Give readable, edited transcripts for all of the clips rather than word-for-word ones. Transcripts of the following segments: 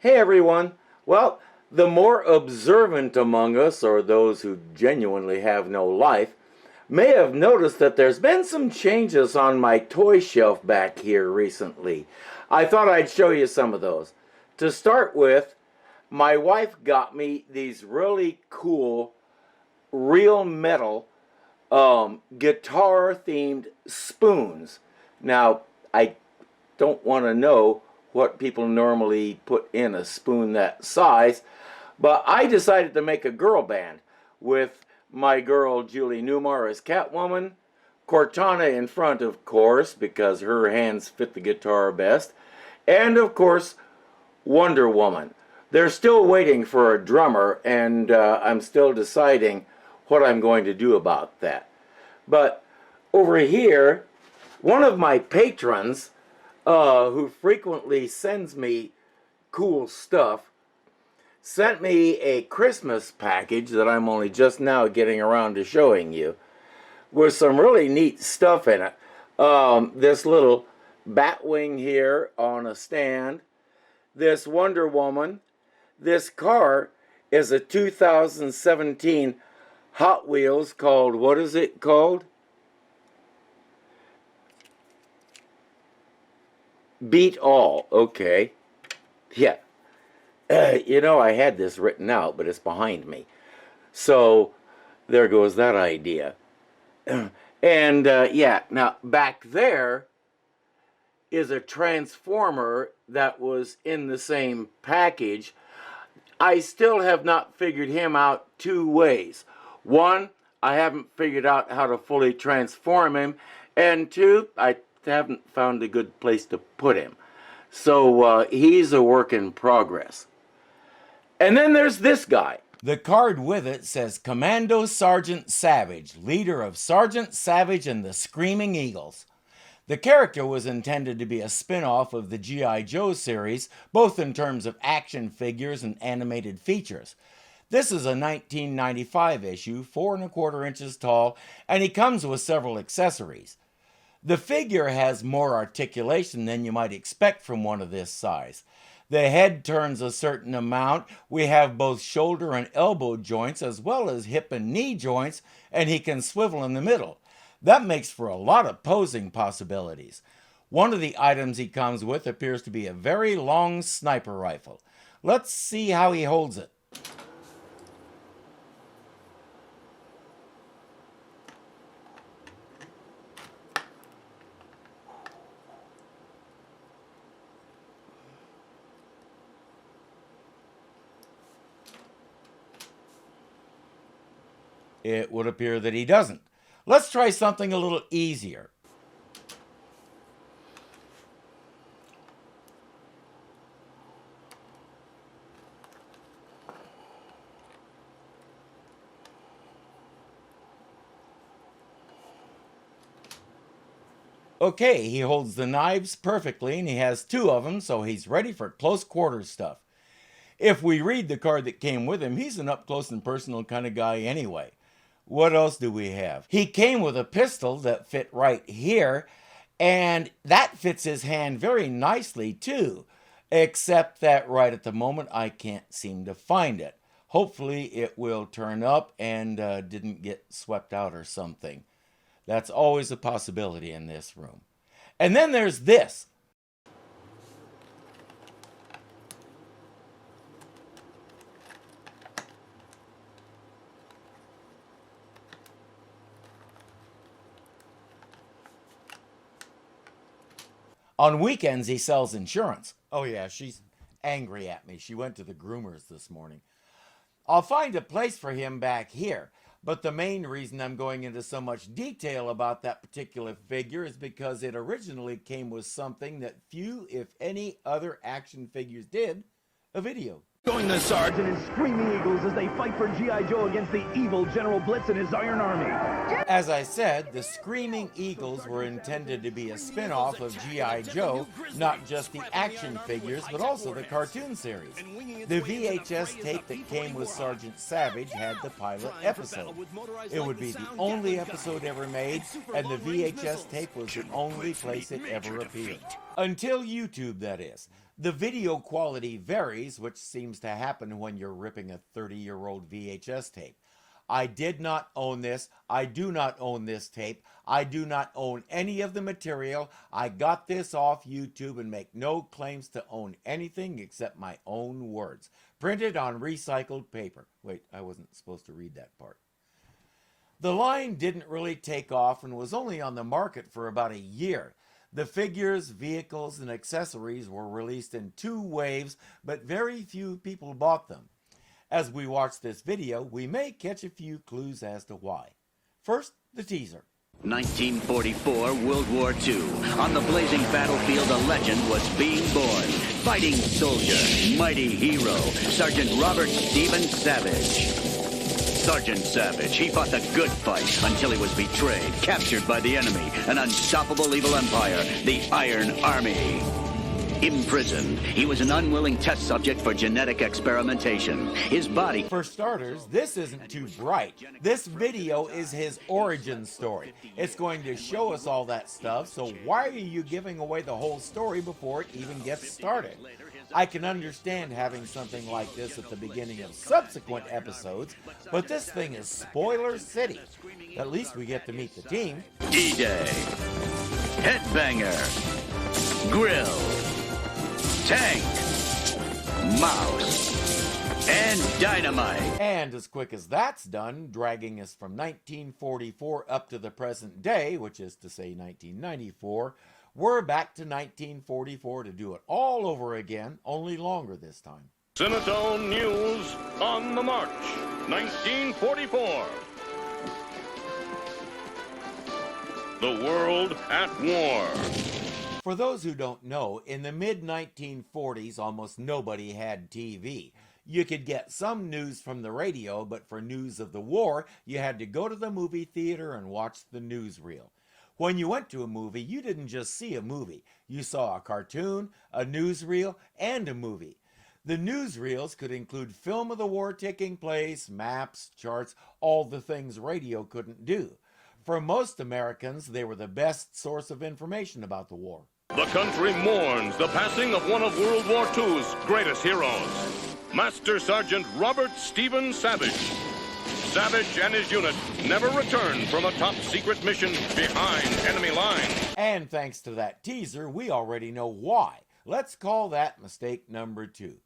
Hey everyone! Well, the more observant among us, or those who genuinely have no life, may have noticed that there's been some changes on my toy shelf back here recently. I thought I'd show you some of those. To start with, my wife got me these really cool, real metal guitar-themed spoons. Now, I don't want to know what people normally put in a spoon that size, but I decided to make a girl band with my girl Julie Newmar as Catwoman, Cortana in front, of course, because her hands fit the guitar best, and of course Wonder Woman. They're still waiting for a drummer, and I'm still deciding what I'm going to do about that. But over here, one of my patrons, who frequently sends me cool stuff, sent me a Christmas package that I'm only just now getting around to showing you, with some really neat stuff in it. This little Batwing here on a stand, this Wonder Woman, this car is a 2017 Hot Wheels called, what is it called? Beat All. Okay. Yeah. You know, I had this written out, but it's behind me. So, there goes that idea. And, yeah, now, back there is a Transformer that was in the same package. I still have not figured him out two ways. One, I haven't figured out how to fully transform him. And two, I haven't found a good place to put him. So he's a work in progress. And then there's this guy. The card with it says Commando Sergeant Savage, leader of Sergeant Savage and the Screaming Eagles. The character was intended to be a spin-off of the G.I. Joe series, both in terms of action figures and animated features. This is a 1995 issue, 4 1/4 inches tall, and he comes with several accessories. The figure has more articulation than you might expect from one of this size. The head turns a certain amount. We have both shoulder and elbow joints as well as hip and knee joints, and he can swivel in the middle. That makes for a lot of posing possibilities. One of the items he comes with appears to be a very long sniper rifle. Let's see how he holds it. It would appear that he doesn't. Let's try something a little easier. Okay, he holds the knives perfectly, and he has 2 of them, so he's ready for close quarters stuff. If we read the card that came with him, he's an up-close and personal kind of guy anyway. What else do we have? He came with a pistol that fit right here, and that fits his hand very nicely too, except that right at the moment I can't seem to find it. Hopefully it will turn up and didn't get swept out or something. That's always a possibility in this room. And then there's this. On weekends, he sells insurance. Oh yeah, she's angry at me. She went to the groomers this morning. I'll find a place for him back here, but the main reason I'm going into so much detail about that particular figure is because it originally came with something that few, if any, other action figures did, a video. Join the Sergeant and Screaming Eagles as they fight for G.I. Joe against the evil General Blitz and his Iron Army. As I said, the Screaming Eagles were intended to be a spin-off of G.I. Joe, not just the action figures, but also the cartoon series. The VHS tape that came with Sergeant Savage had the pilot episode. It would be the only episode ever made, and the VHS tape was the only place it ever appeared. Until YouTube, that is. The video quality varies, which seems to happen when you're ripping a 30-year-old VHS tape. I did not own this. I do not own this tape. I do not own any of the material. I got this off YouTube and make no claims to own anything except my own words. Printed on recycled paper. Wait, I wasn't supposed to read that part. The line didn't really take off and was only on the market for about a year. The figures, vehicles, and accessories were released in 2 waves, but very few people bought them. As we watch this video, we may catch a few clues as to why. First, the teaser. 1944, World War II. On the blazing battlefield, a legend was being born. Fighting soldier, mighty hero, Sergeant Robert Stephen Savage. Sergeant Savage, he fought the good fight until he was betrayed, captured by the enemy, an unstoppable evil empire, the Iron Army. Imprisoned, he was an unwilling test subject for genetic experimentation. His body... For starters, this isn't too bright. This video is his origin story. It's going to show us all that stuff, so why are you giving away the whole story before it even gets started? I can understand having something like this at the beginning of subsequent episodes, but this thing is spoiler city. At least we get to meet the team. D-Day, Headbanger, Grill, Tank, Mouse, and Dynamite. And as quick as that's done, dragging us from 1944 up to the present day, which is to say 1994, we're back to 1944 to do it all over again, only longer this time. Cinetone News on the March, 1944. The world at war. For those who don't know, in the mid-1940s, almost nobody had TV. You could get some news from the radio, but for news of the war, you had to go to the movie theater and watch the newsreel. When you went to a movie, you didn't just see a movie. You saw a cartoon, a newsreel, and a movie. The newsreels could include film of the war taking place, maps, charts, all the things radio couldn't do. For most Americans, they were the best source of information about the war. The country mourns the passing of one of World War II's greatest heroes, Master Sergeant Robert Stephen Savage. Savage and his unit never returned from a top-secret mission behind enemy lines. And thanks to that teaser, we already know why. Let's call that mistake number 2.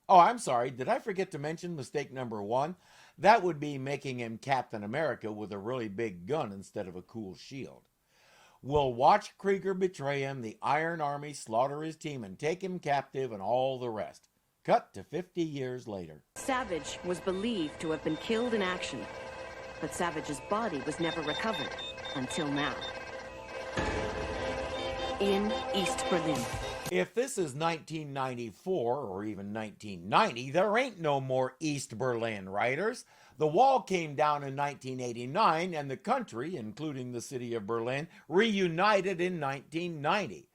Oh, I'm sorry, did I forget to mention mistake number 1? That would be making him Captain America with a really big gun instead of a cool shield. We'll watch Krieger betray him, the Iron Army slaughter his team and take him captive and all the rest. Cut to 50 years later. Savage was believed to have been killed in action, but Savage's body was never recovered until now. In East Berlin. If this is 1994 or even 1990, there ain't no more East Berlin, writers. The wall came down in 1989 and the country, including the city of Berlin, reunited in 1990.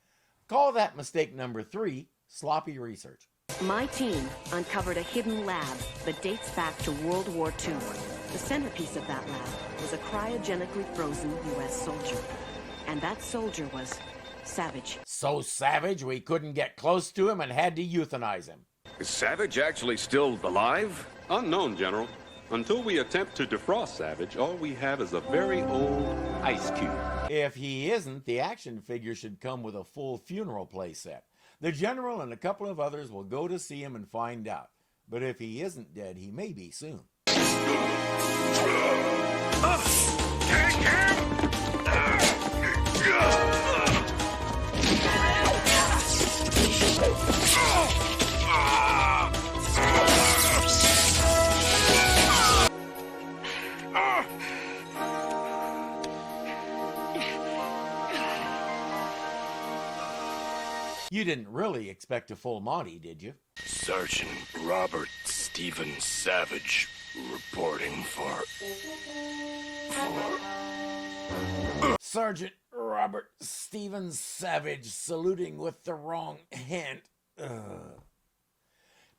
Call that mistake number 3, sloppy research. My team uncovered a hidden lab that dates back to World War II. The centerpiece of that lab was a cryogenically frozen U.S. soldier. And that soldier was Savage. So savage we couldn't get close to him and had to euthanize him. Is Savage actually still alive? Unknown, General. Until we attempt to defrost Savage, all we have is a very old ice cube. If he isn't, the action figure should come with a full funeral playset. The General and a couple of others will go to see him and find out. But if he isn't dead, he may be soon. Take him! You didn't really expect a full Monty, did you? Sergeant Robert Stephen Savage reporting for... Sergeant Robert Stephen Savage saluting with the wrong hand.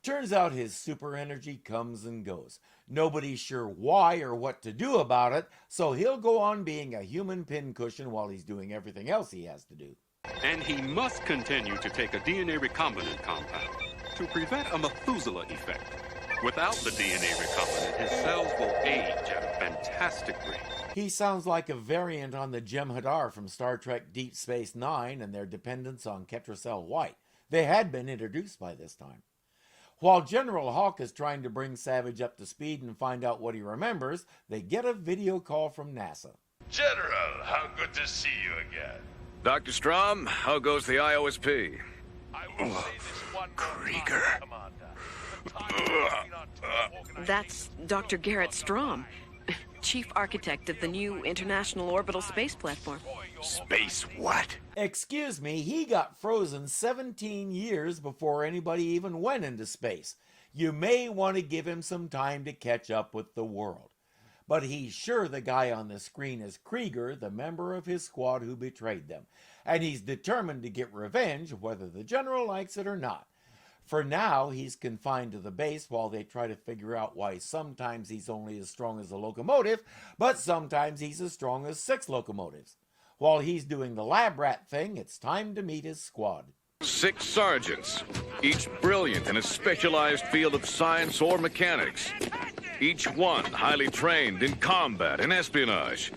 Turns out his super energy comes and goes. Nobody's sure why or what to do about it, so he'll go on being a human pincushion while he's doing everything else he has to do. And he must continue to take a DNA recombinant compound to prevent a Methuselah effect. Without the DNA recombinant, his cells will age at a fantastic rate. He sounds like a variant on the Jem'Hadar from Star Trek Deep Space Nine and their dependence on Ketracel White. They had been introduced by this time. While General Hawk is trying to bring Savage up to speed and find out what he remembers, they get a video call from NASA. General, how good to see you again. Dr. Strom, how goes the IOSP? I will say this one Krieger. That's Dr. Garrett Strom, chief architect of the new International Orbital Space Platform. Space what? Excuse me, he got frozen 17 years before anybody even went into space. You may want to give him some time to catch up with the world. But he's sure the guy on the screen is Krieger, the member of his squad who betrayed them. And he's determined to get revenge, whether the general likes it or not. For now, he's confined to the base while they try to figure out why sometimes he's only as strong as a locomotive, but sometimes he's as strong as 6 locomotives. While he's doing the lab rat thing, it's time to meet his squad. 6 sergeants, each brilliant in a specialized field of science or mechanics. Each one highly trained in combat and espionage.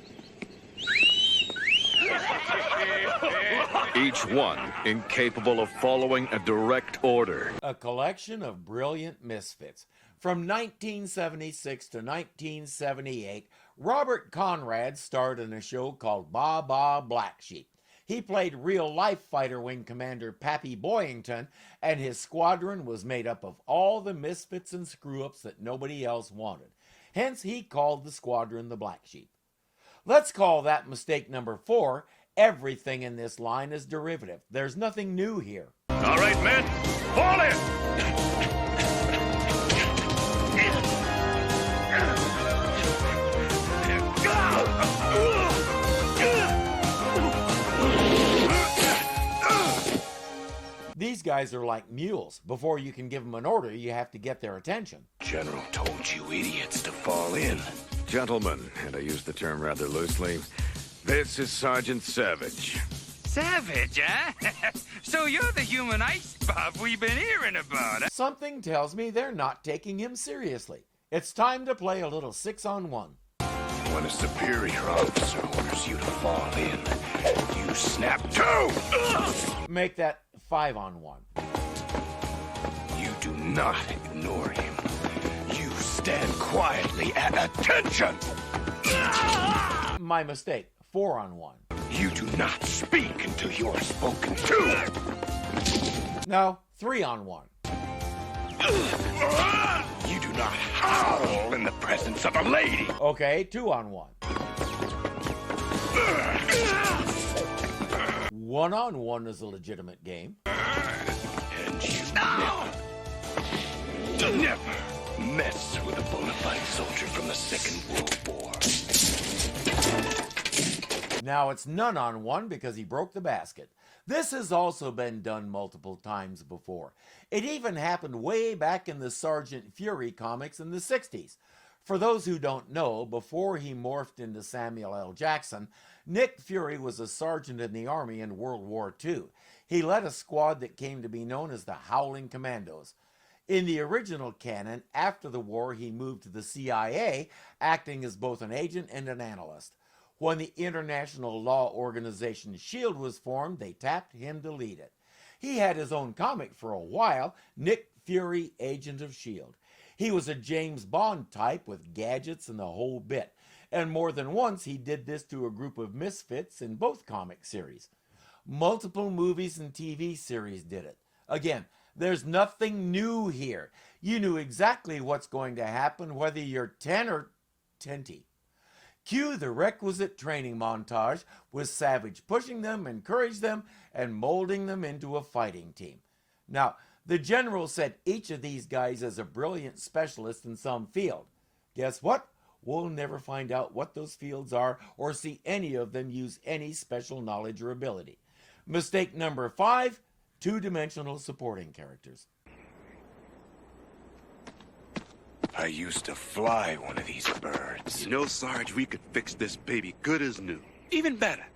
Each one incapable of following a direct order. A collection of brilliant misfits. From 1976 to 1978, Robert Conrad starred in a show called Ba Ba Black Sheep. He played real-life fighter wing commander Pappy Boyington, and his squadron was made up of all the misfits and screw-ups that nobody else wanted. Hence, he called the squadron the Black Sheep. Let's call that mistake number 4. Everything in this line is derivative. There's nothing new here. All right, men, fall in! These guys are like mules. Before you can give them an order, you have to get their attention. General told you idiots to fall in. Gentlemen, and I use the term rather loosely, this is Sergeant Savage. Savage, huh? So you're the human ice buff we've been hearing about, huh? Something tells me they're not taking him seriously. It's time to play a little 6-on-1. When a superior officer orders you to fall in, you snap to! Make that 5-on-1. You do not ignore him. You stand quietly at attention! My mistake. 4-on-1. You do not speak until you are spoken to! No, 3-on-1. You do not howl in the presence of a lady! Okay, 2-on-1. 1-on-1 is a legitimate game. And you never mess with a bona fide soldier from the Second World War. Now it's none-on-1 because he broke the basket. This has also been done multiple times before. It even happened way back in the Sergeant Fury comics in the 60s. For those who don't know, before he morphed into Samuel L. Jackson, Nick Fury was a sergeant in the Army in World War II. He led a squad that came to be known as the Howling Commandos. In the original canon, after the war, he moved to the CIA, acting as both an agent and an analyst. When the international law organization SHIELD was formed, they tapped him to lead it. He had his own comic for a while, Nick Fury, Agent of SHIELD. He was a James Bond type with gadgets and the whole bit. And more than once, he did this to a group of misfits in both comic series. Multiple movies and TV series did it. Again, there's nothing new here. You knew exactly what's going to happen, whether you're 10 or 20. Cue the requisite training montage with Savage pushing them, encouraging them, and molding them into a fighting team. Now, the general said each of these guys is a brilliant specialist in some field. Guess what? We'll never find out what those fields are or see any of them use any special knowledge or ability. Mistake number 5, two-dimensional supporting characters. I used to fly one of these birds. You know, Sarge, we could fix this baby good as new. Even better.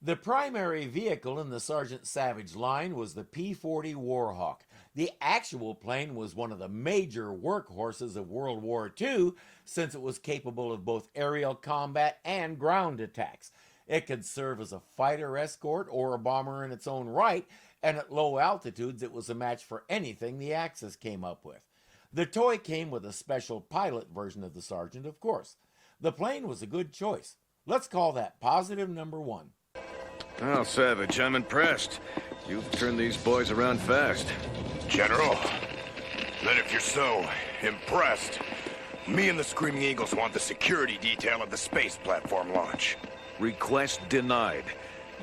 The primary vehicle in the Sergeant Savage line was the P-40 Warhawk. The actual plane was one of the major workhorses of World War II, since it was capable of both aerial combat and ground attacks. It could serve as a fighter escort or a bomber in its own right, and at low altitudes it was a match for anything the Axis came up with. The toy came with a special pilot version of the Sergeant, of course. The plane was a good choice. Let's call that positive number 1. Well, Savage, I'm impressed. You've turned these boys around fast. General, then if you're so impressed, me and the Screaming Eagles want the security detail of the space platform launch. Request denied.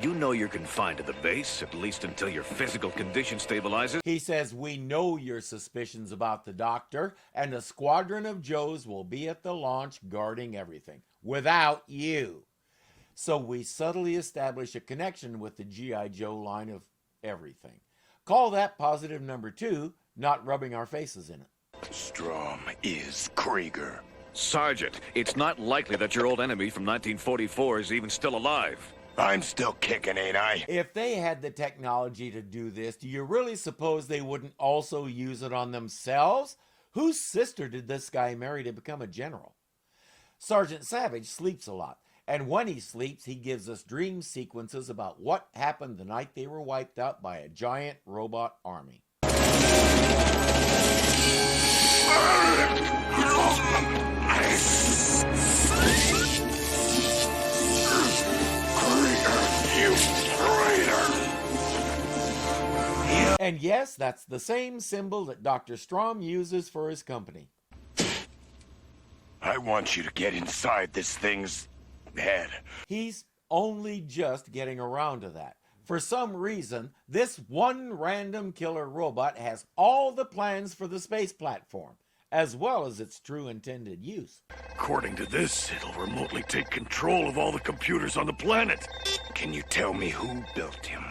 You know you're confined to the base, at least until your physical condition stabilizes. He says, we know your suspicions about the doctor, and a squadron of Joes will be at the launch guarding everything, without you. So we subtly establish a connection with the G.I. Joe line of everything. Call that positive number 2, not rubbing our faces in it. Strom is Krieger. Sergeant, it's not likely that your old enemy from 1944 is even still alive. I'm still kicking, ain't I? If they had the technology to do this, do you really suppose they wouldn't also use it on themselves? Whose sister did this guy marry to become a general? Sergeant Savage sleeps a lot, and when he sleeps, he gives us dream sequences about what happened the night they were wiped out by a giant robot army. And yes, that's the same symbol that Dr. Strom uses for his company. I want you to get inside this thing's head. He's only just getting around to that. For some reason, this one random killer robot has all the plans for the space platform, as well as its true intended use. According to this, it'll remotely take control of all the computers on the planet. Can you tell me who built him?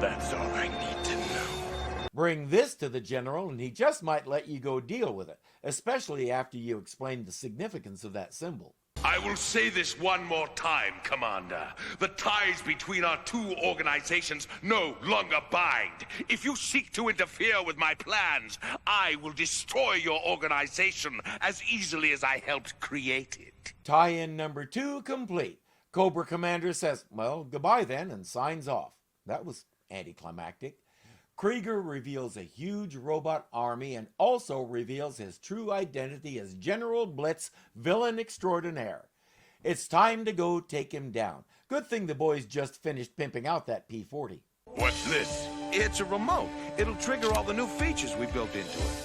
That's all I need to know. Bring this to the general and he just might let you go deal with it, especially after you explain the significance of that symbol. I will say this one more time, Commander. The ties between our two organizations no longer bind. If you seek to interfere with my plans, I will destroy your organization as easily as I helped create it. Tie-in number 2 complete. Cobra Commander says, well, goodbye then, and signs off. That was anticlimactic. Krieger reveals a huge robot army and also reveals his true identity as General Blitz, villain extraordinaire. It's time to go take him down. Good thing the boys just finished pimping out that P-40. What's this? It's a remote. It'll trigger all the new features we built into it.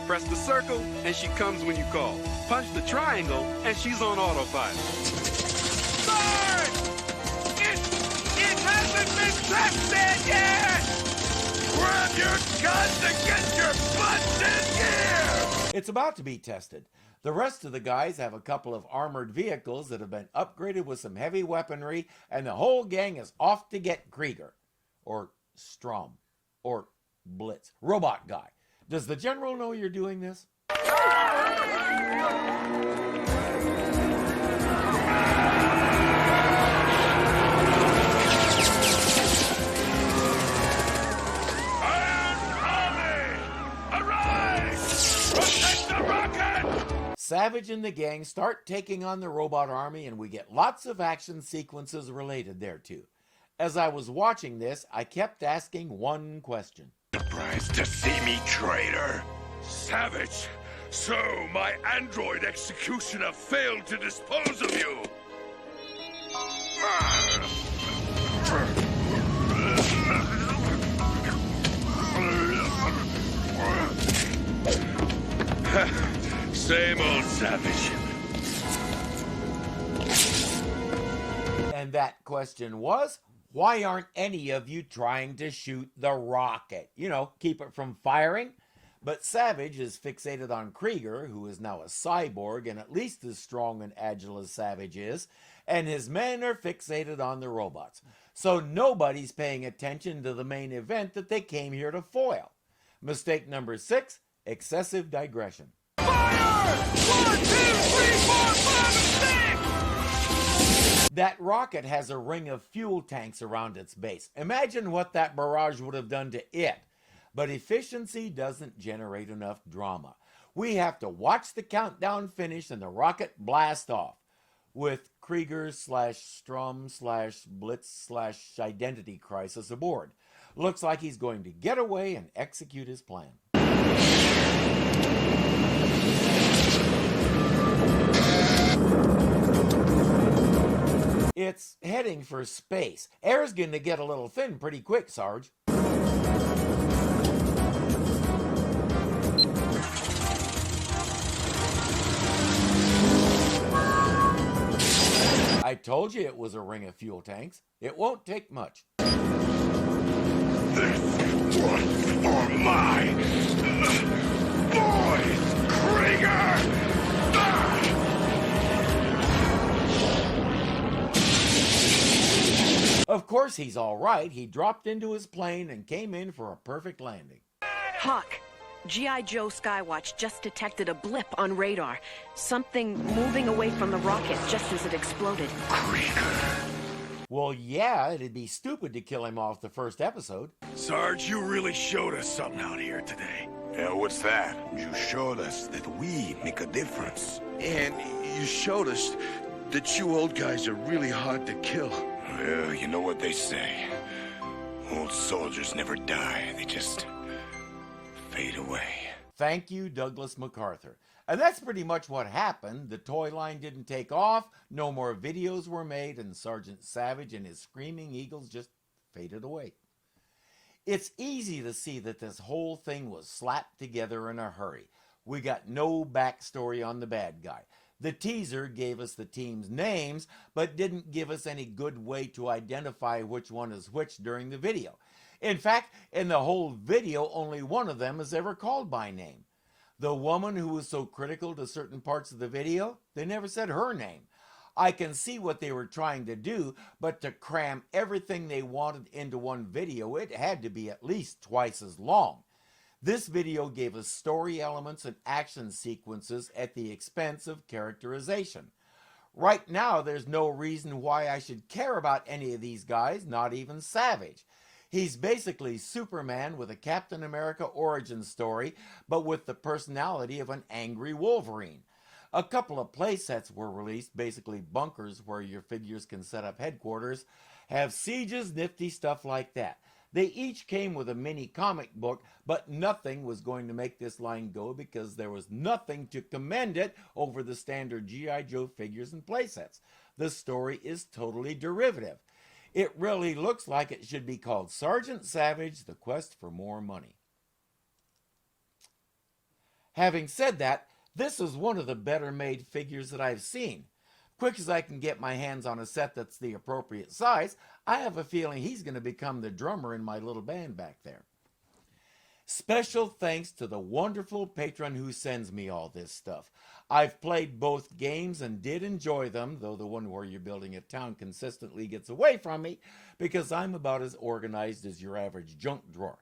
Press the circle, and she comes when you call. Punch the triangle, and she's on autopilot. Guard! It hasn't been tested yet! Grab your guns and get your butts in gear! It's about to be tested. The rest of the guys have a couple of armored vehicles that have been upgraded with some heavy weaponry, and the whole gang is off to get Krieger. Or Strom. Or Blitz. Robot guy. Does the general know you're doing this? Savage and the gang start taking on the robot army, and we get lots of action sequences related thereto. As I was watching this, I kept asking one question. Surprised to see me, traitor. Savage, so my android executioner failed to dispose of you. Same old Savage. And that question was, why aren't any of you trying to shoot the rocket? You know, keep it from firing. But Savage is fixated on Krieger, who is now a cyborg and at least as strong and agile as Savage is, and his men are fixated on the robots. So nobody's paying attention to the main event that they came here to foil. Mistake number 6, excessive digression. Fire! 1, 2! That rocket has a ring of fuel tanks around its base. Imagine what that barrage would have done to it. But efficiency doesn't generate enough drama. We have to watch the countdown finish and the rocket blast off, with Krieger/Strum/Blitz/Identity Crisis aboard. Looks like he's going to get away and execute his plan. It's heading for space. Air's going to get a little thin pretty quick, Sarge. I told you it was a ring of fuel tanks. It won't take much. This one's for my boys, Krieger! Of course he's all right. He dropped into his plane and came in for a perfect landing. Hawk, G.I. Joe Skywatch just detected a blip on radar. Something moving away from the rocket just as it exploded. Well, yeah, it'd be stupid to kill him off the first episode. Sarge, you really showed us something out here today. Yeah, what's that? You showed us that we make a difference. And you showed us that you old guys are really hard to kill. Well, you know what they say. Old soldiers never die. They just fade away. Thank you, Douglas MacArthur. And that's pretty much what happened. The toy line didn't take off, no more videos were made, and Sergeant Savage and his Screaming Eagles just faded away. It's easy to see that this whole thing was slapped together in a hurry. We got no backstory on the bad guy. The teaser gave us the team's names, but didn't give us any good way to identify which one is which during the video. In fact, in the whole video, only one of them is ever called by name. The woman who was so critical to certain parts of the video, they never said her name. I can see what they were trying to do, but to cram everything they wanted into one video, it had to be at least twice as long. This video gave us story elements and action sequences at the expense of characterization. Right now, there's no reason why I should care about any of these guys, not even Savage. He's basically Superman with a Captain America origin story, but with the personality of an angry Wolverine. A couple of playsets were released, basically bunkers where your figures can set up headquarters, have sieges, nifty stuff like that. They each came with a mini comic book, but nothing was going to make this line go because there was nothing to commend it over the standard G.I. Joe figures and playsets. The story is totally derivative. It really looks like it should be called Sergeant Savage, The Quest for More Money. Having said that, this is one of the better made figures that I've seen. Quick as I can get my hands on a set that's the appropriate size, I have a feeling he's going to become the drummer in my little band back there. Special thanks to the wonderful patron who sends me all this stuff. I've played both games and did enjoy them, though the one where you're building a town consistently gets away from me because I'm about as organized as your average junk drawer.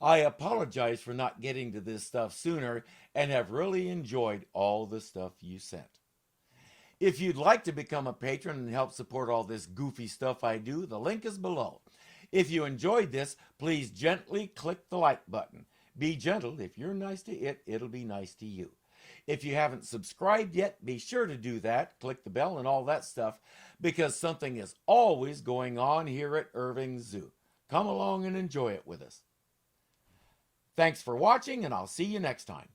I apologize for not getting to this stuff sooner and have really enjoyed all the stuff you sent. If you'd like to become a patron and help support all this goofy stuff I do, the link is below. If you enjoyed this, please gently click the like button. Be gentle. If you're nice to it, it'll be nice to you. If you haven't subscribed yet, be sure to do that. Click the bell and all that stuff, because something is always going on here at Irving Zoo. Come along and enjoy it with us. Thanks for watching, and I'll see you next time.